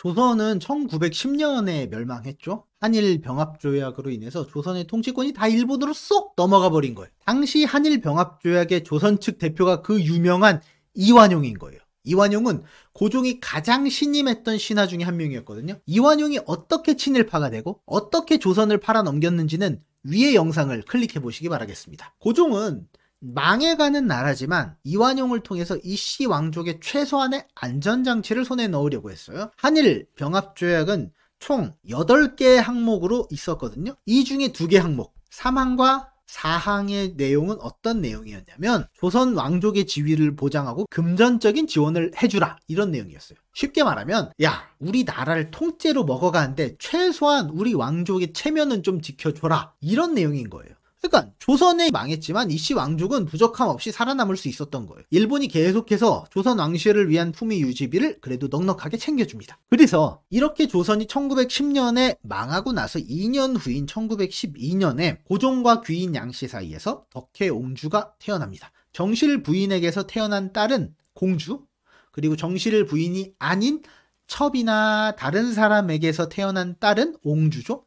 조선은 1910년에 멸망했죠. 한일 병합조약으로 인해서 조선의 통치권이 다 일본으로 쏙 넘어가 버린 거예요. 당시 한일 병합조약의 조선 측 대표가 그 유명한 이완용인 거예요. 이완용은 고종이 가장 신임했던 신하 중에 한 명이었거든요. 이완용이 어떻게 친일파가 되고 어떻게 조선을 팔아넘겼는지는 위의 영상을 클릭해 보시기 바라겠습니다. 고종은 망해가는 나라지만 이완용을 통해서 이씨 왕족의 최소한의 안전장치를 손에 넣으려고 했어요. 한일 병합조약은 총 8개 항목으로 있었거든요. 이 중에 2개 항목, 3항과 4항의 내용은 어떤 내용이었냐면 조선 왕족의 지위를 보장하고 금전적인 지원을 해주라, 이런 내용이었어요. 쉽게 말하면 야, 우리 나라를 통째로 먹어가는데 최소한 우리 왕족의 체면은 좀 지켜줘라, 이런 내용인 거예요. 그러니까 조선이 망했지만 이씨 왕족은 부족함 없이 살아남을 수 있었던 거예요. 일본이 계속해서 조선 왕실을 위한 품위 유지비를 그래도 넉넉하게 챙겨줍니다. 그래서 이렇게 조선이 1910년에 망하고 나서 2년 후인 1912년에 고종과 귀인 양씨 사이에서 덕혜옹주가 태어납니다. 정실 부인에게서 태어난 딸은 공주, 그리고 정실 부인이 아닌 첩이나 다른 사람에게서 태어난 딸은 옹주죠.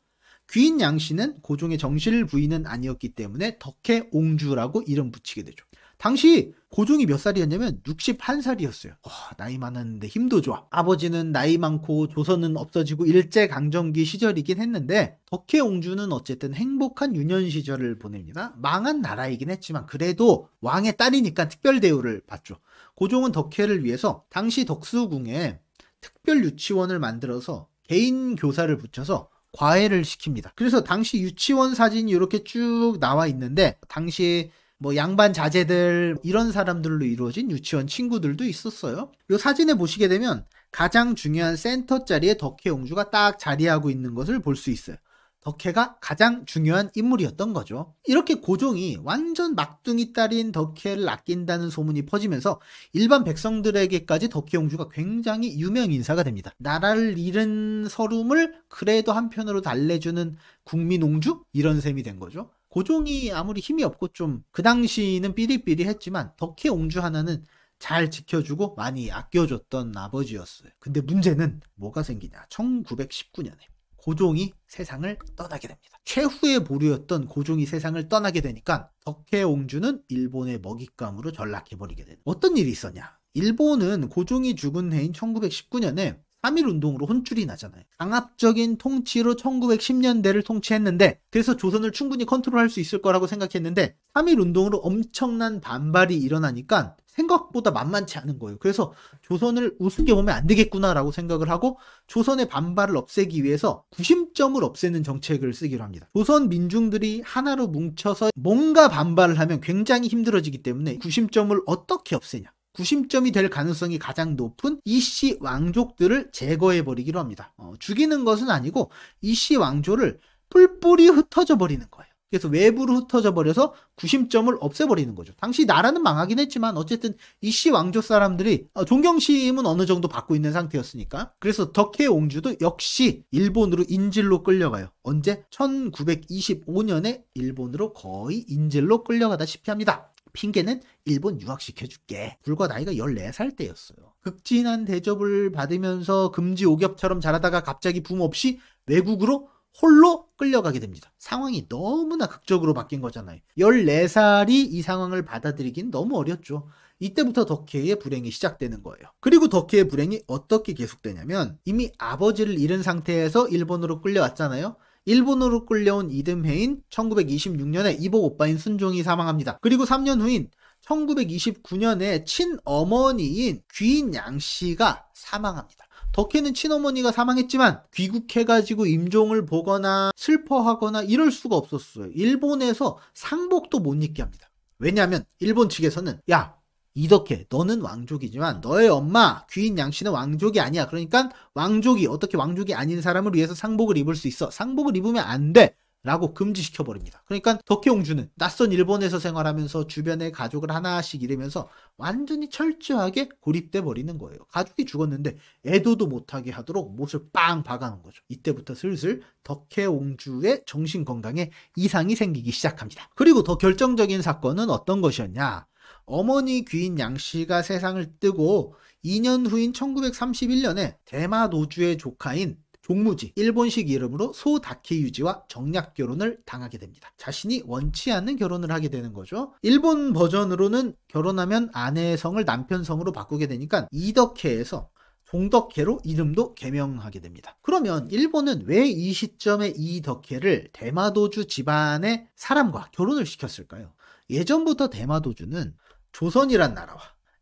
귀인 양씨는 고종의 정실 부인은 아니었기 때문에 덕혜옹주라고 이름 붙이게 되죠. 당시 고종이 몇 살이었냐면 61살이었어요. 나이 많았는데 힘도 좋아. 아버지는 나이 많고 조선은 없어지고 일제강점기 시절이긴 했는데 덕혜옹주는 어쨌든 행복한 유년 시절을 보냅니다. 망한 나라이긴 했지만 그래도 왕의 딸이니까 특별 대우를 받죠. 고종은 덕혜를 위해서 당시 덕수궁에 특별 유치원을 만들어서 개인 교사를 붙여서 과외를 시킵니다. 그래서 당시 유치원 사진이 이렇게 쭉 나와 있는데 당시 뭐 양반 자제들 이런 사람들로 이루어진 유치원 친구들도 있었어요. 이 사진에 보시게 되면 가장 중요한 센터 자리에 덕혜옹주가 딱 자리하고 있는 것을 볼 수 있어요. 덕혜가 가장 중요한 인물이었던 거죠. 이렇게 고종이 완전 막둥이 딸인 덕혜를 아낀다는 소문이 퍼지면서 일반 백성들에게까지 덕혜옹주가 굉장히 유명 인사가 됩니다. 나라를 잃은 서름을 그래도 한편으로 달래주는 국민옹주? 이런 셈이 된 거죠. 고종이 아무리 힘이 없고 좀 그 당시는 삐리삐리했지만 덕혜옹주 하나는 잘 지켜주고 많이 아껴줬던 아버지였어요. 근데 문제는 뭐가 생기냐. 1919년에 고종이 세상을 떠나게 됩니다. 최후의 보루였던 고종이 세상을 떠나게 되니까 덕혜옹주는 일본의 먹잇감으로 전락해버리게 되는. 어떤 일이 있었냐. 일본은 고종이 죽은 해인 1919년에 3.1운동으로 혼쭐이 나잖아요. 강압적인 통치로 1910년대를 통치했는데 그래서 조선을 충분히 컨트롤할 수 있을 거라고 생각했는데 3.1운동으로 엄청난 반발이 일어나니까 생각보다 만만치 않은 거예요. 그래서 조선을 우습게 보면 안 되겠구나라고 생각을 하고 조선의 반발을 없애기 위해서 구심점을 없애는 정책을 쓰기로 합니다. 조선 민중들이 하나로 뭉쳐서 뭔가 반발을 하면 굉장히 힘들어지기 때문에 구심점을 어떻게 없애냐. 구심점이 될 가능성이 가장 높은 이씨 왕족들을 제거해버리기로 합니다. 죽이는 것은 아니고 이씨 왕조를 뿔뿔이 흩어져 버리는 거예요. 그래서 외부로 흩어져 버려서 구심점을 없애버리는 거죠. 당시 나라는 망하긴 했지만 어쨌든 이씨 왕조 사람들이 존경심은 어느 정도 받고 있는 상태였으니까. 그래서 덕혜옹주도 역시 일본으로 인질로 끌려가요. 언제? 1925년에 일본으로 거의 인질로 끌려가다시피 합니다. 핑계는 일본 유학시켜줄게. 불과 나이가 14살 때였어요. 극진한 대접을 받으면서 금지 오겹처럼 자라다가 갑자기 붐 없이 외국으로 홀로 끌려가게 됩니다. 상황이 너무나 극적으로 바뀐 거잖아요. 14살이 이 상황을 받아들이긴 너무 어렸죠. 이때부터 덕혜의 불행이 시작되는 거예요. 그리고 덕혜의 불행이 어떻게 계속되냐면 이미 아버지를 잃은 상태에서 일본으로 끌려왔잖아요. 일본으로 끌려온 이듬해인 1926년에 이복 오빠인 순종이 사망합니다. 그리고 3년 후인 1929년에 친어머니인 귀인 양씨가 사망합니다. 덕혜는 친어머니가 사망했지만 귀국해가지고 임종을 보거나 슬퍼하거나 이럴 수가 없었어요. 일본에서 상복도 못 입게 합니다. 왜냐하면 일본 측에서는 야, 이덕혜 너는 왕족이지만 너의 엄마 귀인 양씨는 왕족이 아니야. 그러니까 왕족이 어떻게 왕족이 아닌 사람을 위해서 상복을 입을 수 있어. 상복을 입으면 안 돼. 라고 금지시켜버립니다. 그러니까 덕혜옹주는 낯선 일본에서 생활하면서 주변의 가족을 하나씩 잃으면서 완전히 철저하게 고립돼 버리는 거예요. 가족이 죽었는데 애도도 못하게 하도록 못을 빵 박아놓은 거죠. 이때부터 슬슬 덕혜옹주의 정신건강에 이상이 생기기 시작합니다. 그리고 더 결정적인 사건은 어떤 것이었냐. 어머니 귀인 양씨가 세상을 뜨고 2년 후인 1931년에 대마도주의 조카인 종무지, 일본식 이름으로 소다케유지와 정략 결혼을 당하게 됩니다. 자신이 원치 않는 결혼을 하게 되는 거죠. 일본 버전으로는 결혼하면 아내의 성을 남편 성으로 바꾸게 되니까 이덕혜에서 종덕혜로 이름도 개명하게 됩니다. 그러면 일본은 왜 이 시점에 이덕혜를 대마도주 집안의 사람과 결혼을 시켰을까요? 예전부터 대마도주는 조선이란 나라와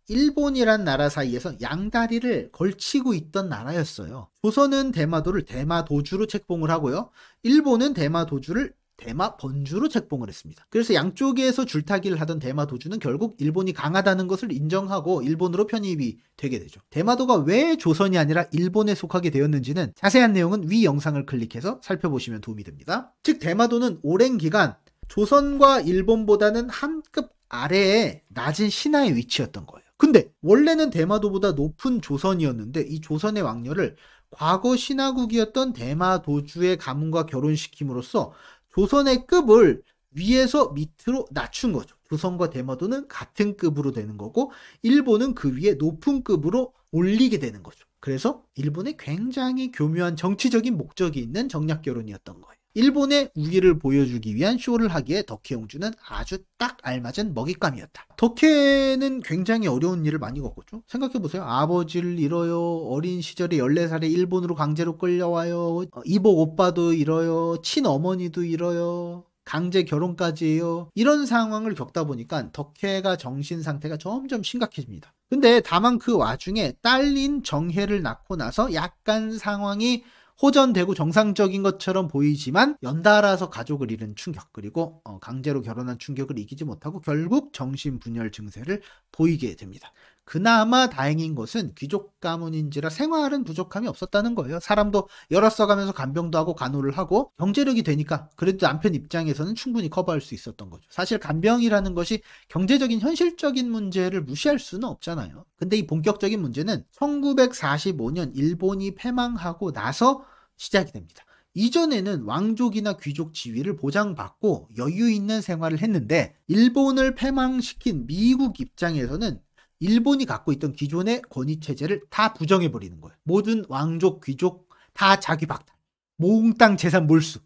일본이란 나라 사이에서 양다리를 걸치고 있던 나라였어요. 조선은 대마도를 대마도주로 책봉을 하고요. 일본은 대마도주를 대마번주로 책봉을 했습니다. 그래서 양쪽에서 줄타기를 하던 대마도주는 결국 일본이 강하다는 것을 인정하고 일본으로 편입이 되게 되죠. 대마도가 왜 조선이 아니라 일본에 속하게 되었는지는 자세한 내용은 위 영상을 클릭해서 살펴보시면 도움이 됩니다. 즉 대마도는 오랜 기간 조선과 일본보다는 한 급 아래에 낮은 신하의 위치였던 거예요. 근데 원래는 대마도보다 높은 조선이었는데 이 조선의 왕녀를 과거 신하국이었던 대마도주의 가문과 결혼시킴으로써 조선의 급을 위에서 밑으로 낮춘 거죠. 조선과 대마도는 같은 급으로 되는 거고 일본은 그 위에 높은 급으로 올리게 되는 거죠. 그래서 일본에 굉장히 교묘한 정치적인 목적이 있는 정략 결혼이었던 거예요. 일본의 우위를 보여주기 위한 쇼를 하기에 덕혜옹주는 아주 딱 알맞은 먹잇감이었다. 덕혜는 굉장히 어려운 일을 많이 겪었죠. 생각해보세요. 아버지를 잃어요. 어린 시절에 14살에 일본으로 강제로 끌려와요. 이복 오빠도 잃어요. 친어머니도 잃어요. 강제 결혼까지 해요. 이런 상황을 겪다 보니까 덕혜가 정신 상태가 점점 심각해집니다. 근데 다만 그 와중에 딸인 정혜를 낳고 나서 약간 상황이 호전되고 정상적인 것처럼 보이지만 연달아서 가족을 잃은 충격 그리고 강제로 결혼한 충격을 이기지 못하고 결국 정신분열 증세를 보이게 됩니다. 그나마 다행인 것은 귀족 가문인지라 생활은 부족함이 없었다는 거예요. 사람도 열어 써가면서 간병도 하고 간호를 하고 경제력이 되니까 그래도 남편 입장에서는 충분히 커버할 수 있었던 거죠. 사실 간병이라는 것이 경제적인 현실적인 문제를 무시할 수는 없잖아요. 근데 이 본격적인 문제는 1945년 일본이 패망하고 나서 시작이 됩니다. 이전에는 왕족이나 귀족 지위를 보장받고 여유 있는 생활을 했는데 일본을 패망시킨 미국 입장에서는 일본이 갖고 있던 기존의 권위체제를 다 부정해버리는 거예요. 모든 왕족, 귀족 다 자기 박탈. 몽땅 재산 몰수.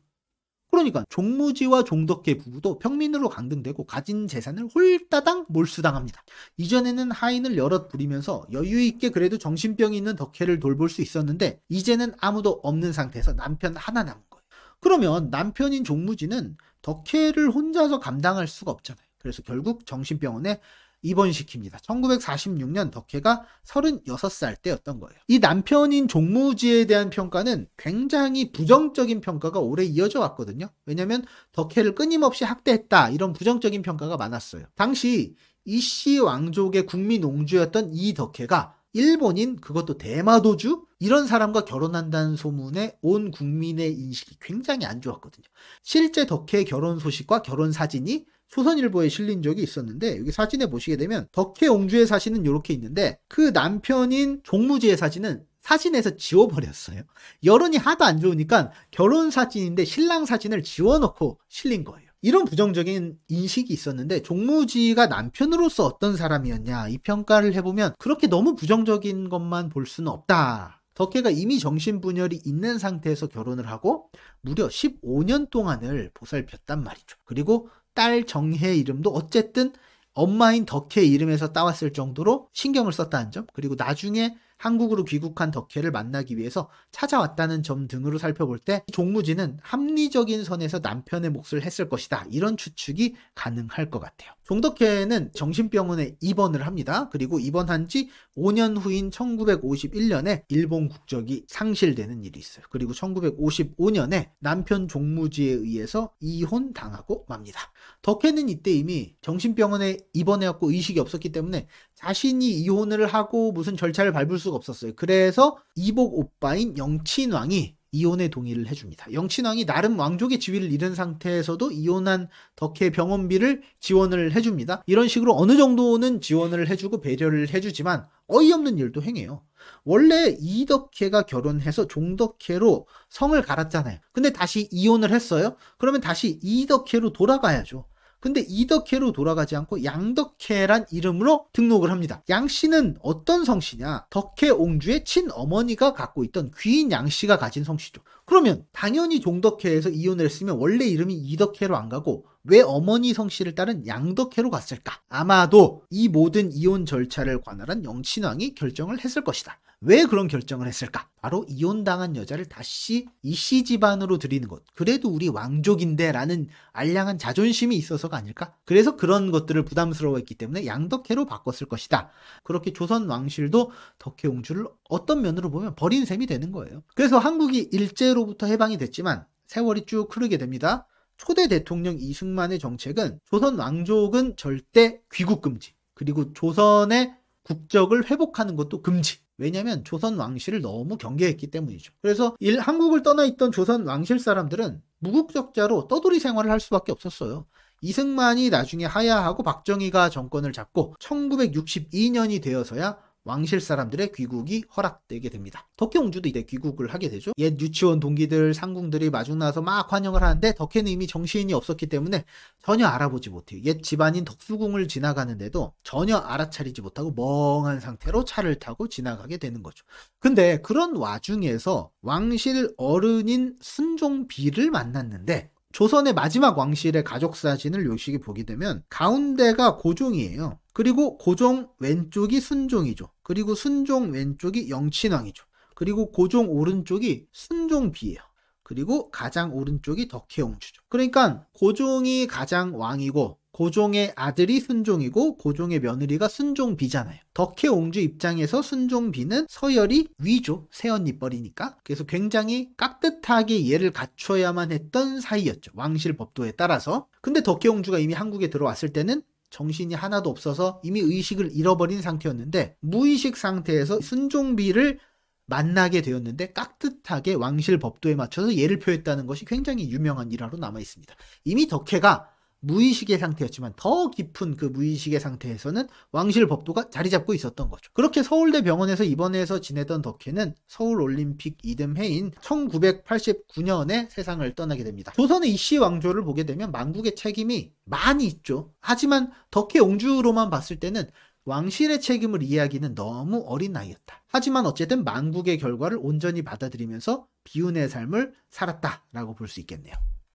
그러니까 종무지와 종덕혜 부부도 평민으로 강등되고 가진 재산을 홀따당 몰수당합니다. 이전에는 하인을 여럿 부리면서 여유있게 그래도 정신병이 있는 덕혜를 돌볼 수 있었는데 이제는 아무도 없는 상태에서 남편 하나 남은 거예요. 그러면 남편인 종무지는 덕혜를 혼자서 감당할 수가 없잖아요. 그래서 결국 정신병원에 입원시킵니다. 1946년 덕혜가 36살 때였던 거예요. 이 남편인 종무지에 대한 평가는 굉장히 부정적인 평가가 오래 이어져 왔거든요. 왜냐하면 덕혜를 끊임없이 학대했다 이런 부정적인 평가가 많았어요. 당시 이씨 왕족의 국민 옹주였던 이 덕혜가 일본인 그것도 대마도주 이런 사람과 결혼한다는 소문에 온 국민의 인식이 굉장히 안 좋았거든요. 실제 덕혜의 결혼 소식과 결혼 사진이 조선일보에 실린 적이 있었는데 여기 사진에 보시게 되면 덕혜옹주의 사진은 이렇게 있는데 그 남편인 종무지의 사진은 사진에서 지워버렸어요. 여론이 하도 안 좋으니까 결혼 사진인데 신랑 사진을 지워놓고 실린 거예요. 이런 부정적인 인식이 있었는데 종무지가 남편으로서 어떤 사람이었냐 이 평가를 해보면 그렇게 너무 부정적인 것만 볼 수는 없다. 덕혜가 이미 정신분열이 있는 상태에서 결혼을 하고 무려 15년 동안을 보살폈단 말이죠. 그리고 딸 정혜 이름도 어쨌든 엄마인 덕혜 이름에서 따왔을 정도로 신경을 썼다는 점 그리고 나중에 한국으로 귀국한 덕혜를 만나기 위해서 찾아왔다는 점 등으로 살펴볼 때 종무지는 합리적인 선에서 남편의 몫을 했을 것이다. 이런 추측이 가능할 것 같아요. 종덕혜는 정신병원에 입원을 합니다. 그리고 입원한 지 5년 후인 1951년에 일본 국적이 상실되는 일이 있어요. 그리고 1955년에 남편 종무지에 의해서 이혼당하고 맙니다. 덕혜는 이때 이미 정신병원에 입원해갖고 의식이 없었기 때문에 자신이 이혼을 하고 무슨 절차를 밟을 수가 없었어요. 그래서 이복 오빠인 영친왕이 이혼에 동의를 해줍니다. 영친왕이 나름 왕족의 지위를 잃은 상태에서도 이혼한 덕혜 병원비를 지원을 해줍니다. 이런 식으로 어느 정도는 지원을 해주고 배려를 해주지만 어이없는 일도 행해요. 원래 이덕혜가 결혼해서 종덕혜로 성을 갈았잖아요. 근데 다시 이혼을 했어요. 그러면 다시 이덕혜로 돌아가야죠. 근데 이덕혜로 돌아가지 않고 양덕혜란 이름으로 등록을 합니다. 양씨는 어떤 성씨냐? 덕혜옹주의 친어머니가 갖고 있던 귀인 양씨가 가진 성씨죠. 그러면 당연히 종덕혜에서 이혼을 했으면 원래 이름이 이덕혜로 안 가고 왜 어머니 성씨를 따른 양덕혜로 갔을까? 아마도 이 모든 이혼 절차를 관할한 영친왕이 결정을 했을 것이다. 왜 그런 결정을 했을까? 바로 이혼당한 여자를 다시 이씨 집안으로 들이는 것. 그래도 우리 왕족인데 라는 알량한 자존심이 있어서가 아닐까? 그래서 그런 것들을 부담스러워했기 때문에 양덕혜로 바꿨을 것이다. 그렇게 조선 왕실도 덕혜옹주를 어떤 면으로 보면 버린 셈이 되는 거예요. 그래서 한국이 일제로부터 해방이 됐지만 세월이 쭉 흐르게 됩니다. 초대 대통령 이승만의 정책은 조선 왕족은 절대 귀국 금지, 그리고 조선의 국적을 회복하는 것도 금지. 왜냐하면 조선 왕실을 너무 경계했기 때문이죠. 그래서 한국을 떠나 있던 조선 왕실 사람들은 무국적자로 떠돌이 생활을 할 수밖에 없었어요. 이승만이 나중에 하야하고 박정희가 정권을 잡고 1962년이 되어서야 왕실 사람들의 귀국이 허락되게 됩니다. 덕혜옹주도 이때 귀국을 하게 되죠. 옛 유치원 동기들, 상궁들이 마중 나와서 막 환영을 하는데 덕혜는 이미 정신이 없었기 때문에 전혀 알아보지 못해요. 옛 집안인 덕수궁을 지나가는데도 전혀 알아차리지 못하고 멍한 상태로 차를 타고 지나가게 되는 거죠. 근데 그런 와중에서 왕실 어른인 순종비를 만났는데, 조선의 마지막 왕실의 가족 사진을 요식에 보게 되면 가운데가 고종이에요. 그리고 고종 왼쪽이 순종이죠. 그리고 순종 왼쪽이 영친왕이죠. 그리고 고종 오른쪽이 순종비예요. 그리고 가장 오른쪽이 덕혜옹주죠. 그러니까 고종이 가장 왕이고 고종의 아들이 순종이고 고종의 며느리가 순종비잖아요. 덕혜옹주 입장에서 순종비는 서열이 위죠. 새언니뻘이니까. 그래서 굉장히 깍듯하게 얘를 갖춰야만 했던 사이였죠. 왕실 법도에 따라서. 근데 덕혜옹주가 이미 한국에 들어왔을 때는 정신이 하나도 없어서 이미 의식을 잃어버린 상태였는데, 무의식 상태에서 순종비를 만나게 되었는데 깍듯하게 왕실 법도에 맞춰서 예를 표했다는 것이 굉장히 유명한 일화로 남아 있습니다. 이미 덕혜가 무의식의 상태였지만 더 깊은 그 무의식의 상태에서는 왕실 법도가 자리 잡고 있었던 거죠. 그렇게 서울대 병원에서 입원해서 지내던 덕혜는 서울올림픽 이듬해인 1989년에 세상을 떠나게 됩니다. 조선의 이씨 왕조를 보게 되면 만국의 책임이 많이 있죠. 하지만 덕혜옹주로만 봤을 때는 왕실의 책임을 이해하기는 너무 어린 나이였다. 하지만 어쨌든 만국의 결과를 온전히 받아들이면서 비운의 삶을 살았다라고 볼 수 있겠네요.